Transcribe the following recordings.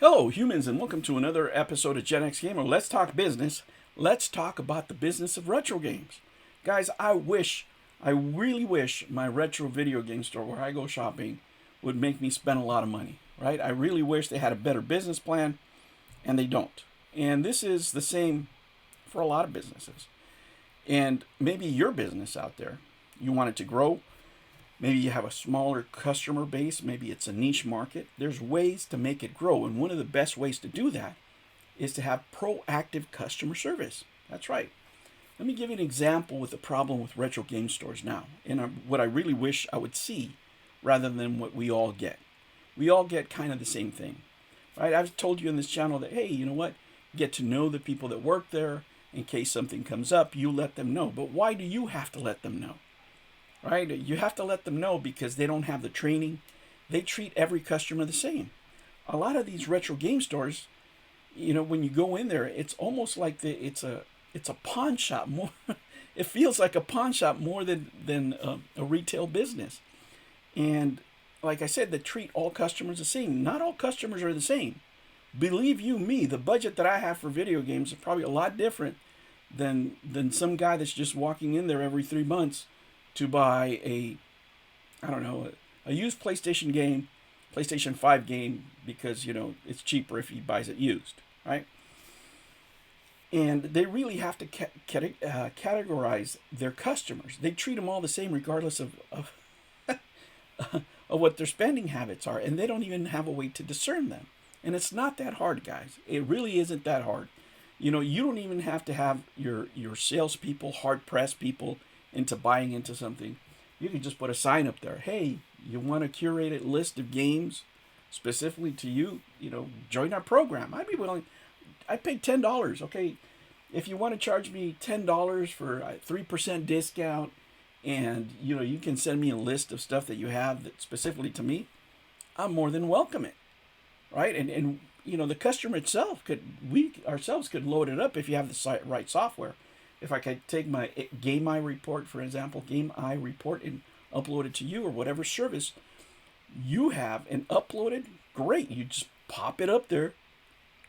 Hello, humans, and welcome to another episode of Gen X Gamer. Let's talk business. Let's talk about the business of retro games. Guys, I really wish my retro video game store where I go shopping would make me spend a lot of money, right? I really wish they had a better business plan, and they don't. And this is the same for a lot of businesses. And maybe your business out there, you want it to grow. Maybe you have a smaller customer base. Maybe it's a niche market. There's ways to make it grow. And one of the best ways to do that is to have proactive customer service. That's right. Let me give you an example with the problem with retro game stores now. And what I really wish I would see rather than what we all get. We all get kind of the same thing, right? I've told you in this channel that, hey, you know what? Get to know the people that work there. In case something comes up, you let them know. But why do you have to let them know? Right? You have to let them know because they don't have the training. They treat every customer the same. A lot of these retro game stores, when you go in there, it's almost like it's a pawn shop more. It feels like a pawn shop more than a retail business. And like I said, they treat all customers the same. Not all customers are the same. Believe you me, the budget that I have for video games is probably a lot different than some guy that's just walking in there every 3 months to buy a used PlayStation 5 game, because, it's cheaper if he buys it used, right? And they really have to categorize their customers. They treat them all the same regardless of of what their spending habits are, and they don't even have a way to discern them. And it's not that hard, guys. It really isn't that hard. You don't even have to have your salespeople, hard-pressed people into buying into something. You can just put a sign up there. Hey, you want a curated list of games specifically to you? Join our program. I'd be willing. I paid $10. Okay, if you want to charge me $10 for a 3% discount, and you can send me a list of stuff that you have that specifically to me, I'm more than welcome it, right? And the customer itself we ourselves could load it up if you have the right software. If I could take my Game Eye report, for example, Game Eye report, and upload it to you or whatever service you have and upload it, great. You just pop it up there,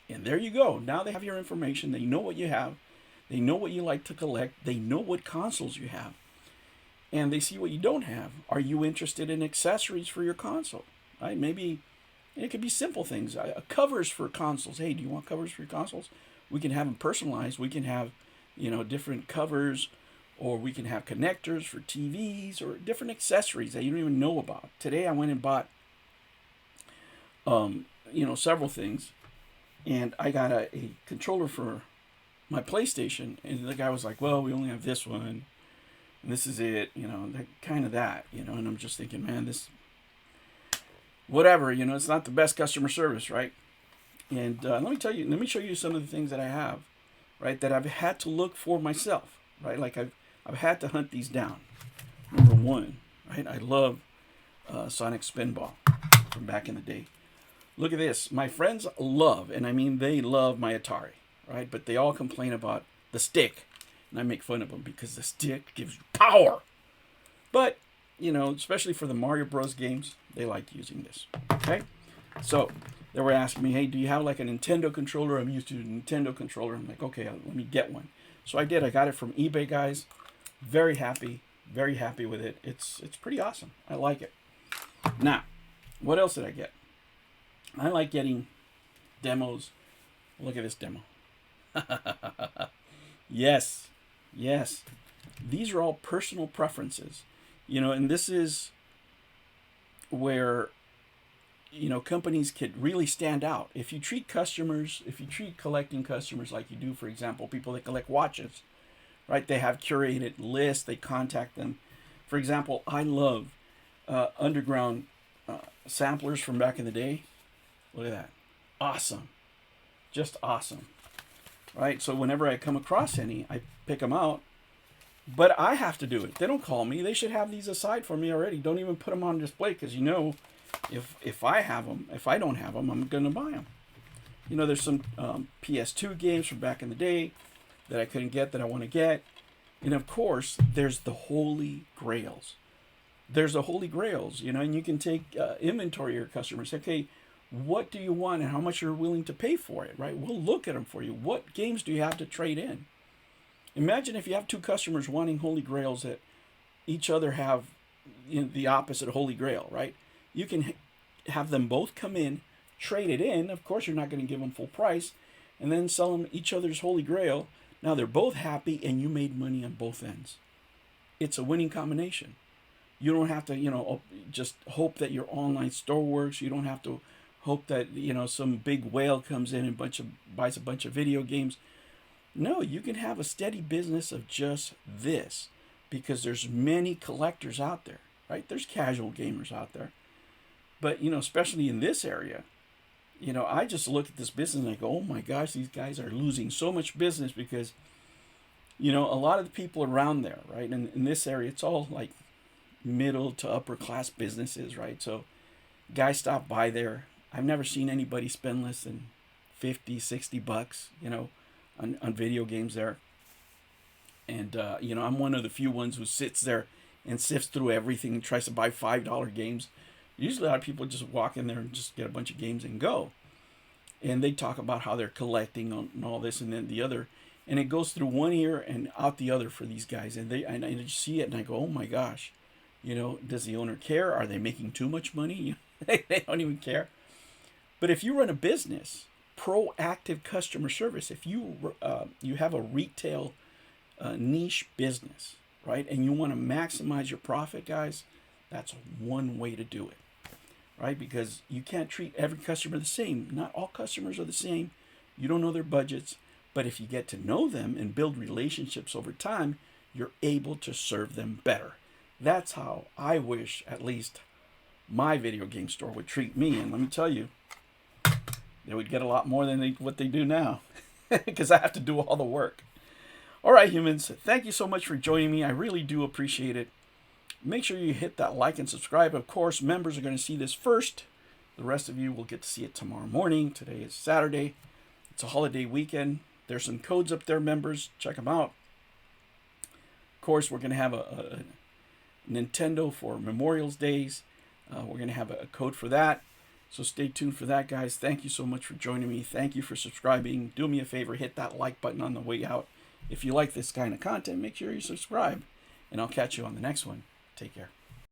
and there you go. Now they have your information. They know what you have. They know what you like to collect. They know what consoles you have. And they see what you don't have. Are you interested in accessories for your console? Right? Maybe it could be simple things. Covers for consoles. Hey, do you want covers for your consoles? We can have them personalized. We can have different covers, or we can have connectors for TVs or different accessories that you don't even know about. Today I went and bought, several things, and I got a controller for my PlayStation, and the guy was like, well, we only have this one, and this is it, that, and I'm just thinking, man, this, whatever, it's not the best customer service, right? And let me show you some of the things that I have, right, that I've had to look for myself, right? Like I've had to hunt these down. Number one, right? I love Sonic Spinball from back in the day. Look at this. My friends love, and I mean they love, my Atari, right? But they all complain about the stick, and I make fun of them because the stick gives you power. But especially for the Mario Bros. Games, they like using this. Okay, so they were asking me, hey, do you have like a Nintendo controller? I'm used to a Nintendo controller. I'm like, okay, let me get one. So I did. I got it from eBay, guys. Very happy with it. It's pretty awesome. I like it. Now, what else did I get? I like getting demos. Look at this demo. Yes. These are all personal preferences. And this is where companies could really stand out. If you treat collecting customers like you do, for example, people that collect watches, right? They have curated lists. They contact them. For example, I love underground samplers from back in the day. Look at that. Awesome. Just awesome. Right? So whenever I come across any, I pick them out. But I have to do it. They don't call me. They should have these aside for me already. Don't even put them on display, because if I have them, if I don't have them, I'm going to buy them. There's some PS2 games from back in the day that I couldn't get that I want to get. And of course, there's the Holy Grails. And you can take inventory of your customers. Okay, What do you want and how much you're willing to pay for it, right? We'll look at them for you. What games do you have to trade in? Imagine if you have two customers wanting Holy Grails that each other have the opposite Holy Grail, right? You can have them both come in, trade it in. Of course, you're not going to give them full price, and then sell them each other's Holy Grail. Now they're both happy, and you made money on both ends. It's a winning combination. You don't have to, just hope that your online store works. You don't have to hope that some big whale comes in and buys a bunch of video games. No, you can have a steady business of just this, because there's many collectors out there, right? There's casual gamers out there, but especially in this area, I just look at this business and I go, oh my gosh, these guys are losing so much business because a lot of the people around there, right? And in this area, it's all like middle to upper class businesses, right? So guys stop by there. I've never seen anybody spend less than 50, 60 bucks, on video games there. And, I'm one of the few ones who sits there and sifts through everything and tries to buy $5 games. Usually a lot of people just walk in there and just get a bunch of games and go. And they talk about how they're collecting and all this and then the other. And it goes through one ear and out the other for these guys. And I just see it and I go, oh my gosh, does the owner care? Are they making too much money? They don't even care. But if you run a business, proactive customer service, if you have a retail niche business, right, and you want to maximize your profit, guys, that's one way to do it, right? Because you can't treat every customer the same. Not all customers are the same. You don't know their budgets. But if you get to know them and build relationships over time, you're able to serve them better. That's how I wish at least my video game store would treat me. And let me tell you, they would get a lot more than what they do now because I have to do all the work. All right, humans, thank you so much for joining me. I really do appreciate it. Make sure you hit that like and subscribe. Of course, members are going to see this first. The rest of you will get to see it tomorrow morning. Today is Saturday. It's a holiday weekend. There's some codes up there, members. Check them out. Of course, we're going to have a Nintendo for Memorial's Days. We're going to have a code for that. So stay tuned for that, guys. Thank you so much for joining me. Thank you for subscribing. Do me a favor, hit that like button on the way out. If you like this kind of content, make sure you subscribe. And I'll catch you on the next one. Take care.